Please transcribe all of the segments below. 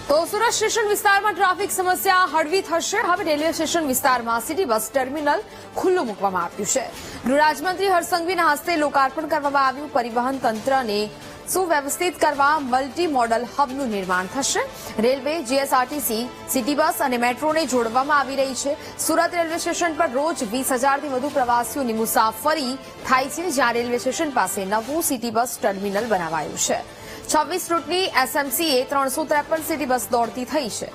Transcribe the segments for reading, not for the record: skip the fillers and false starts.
તો સુરત સ્ટેશન વિસ્તારમાં ટ્રાફિક સમસ્યા હળવી થશે। હવે રેલવે સ્ટેશન વિસ્તારમાં સિટી બસ ટર્મિનલ ખુલ્લું મૂકવામાં આવ્યું છે। ગૃહ રાજ્યમંત્રી હર્ષ સંઘવીના હસ્તે લોકાર્પણ કરવામાં આવ્યું। પરિવહન તંત્રને સુવ્યવસ્થિત કરવા મલ્ટી મોડલ હબનું નિર્માણ થશે। રેલવે, જીએસઆરટીસી, સિટી બસ અને મેટ્રોને જોડવામાં આવી રહી છે। સુરત રેલવે સ્ટેશન પર રોજ 20,000થી વધુ પ્રવાસીઓની મુસાફરી થાય છે, જ્યાં રેલવે સ્ટેશન પાસે નવું સિટી બસ ટર્મિનલ બનાવાયું છે। 26 રૂટની એસએમસીએ 353 સિટી બસ દોડતી થઈ છે।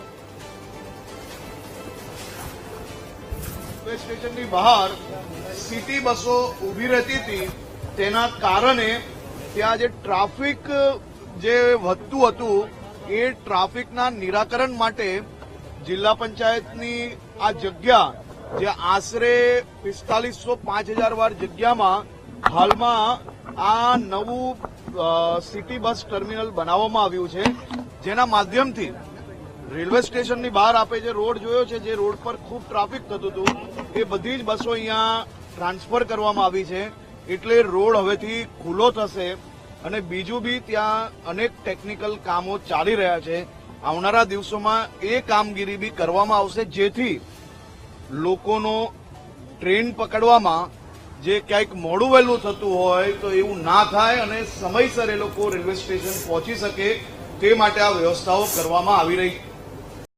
રેલવે સ્ટેશનની બહાર સિટી બસો ઊભી રહેતી હતી, તેના કારણે ત્યાં જે ટ્રાફિક જે વધતું હતું એ ટ્રાફિકના નિરાકરણ માટે જિલ્લા પંચાયતની આ જગ્યા જે આશરે 4500-5000 વાર જગ્યામાં હાલમાં આ નવું સિટી બસ ટર્મિનલ બનાવવામાં આવ્યું છે, જેના માધ્યમથી રેલવે સ્ટેશનની બહાર આપે જે રોડ જોયો છે, જે રોડ પર ખૂબ ટ્રાફિક થતું હતું, એ બધી જ બસો અહીંયા ટ્રાન્સફર કરવામાં આવી છે। એટલે રોડ હવેથી ખુલ્લો થશે અને બીજું બી ત્યાં અનેક ટેકનિકલ કામો ચાલી રહ્યા છે। આવનારા દિવસોમાં એ કામગીરી બી કરવામાં આવશે, જેથી લોકોનો ટ્રેન પકડવામાં જે ક્યાંક મોડું વહેલું થતું હોય તો એવું ના થાય અને સમયસર એ લોકો રેલવે સ્ટેશન પહોંચી શકે તે માટે આ વ્યવસ્થાઓ કરવામાં આવી રહી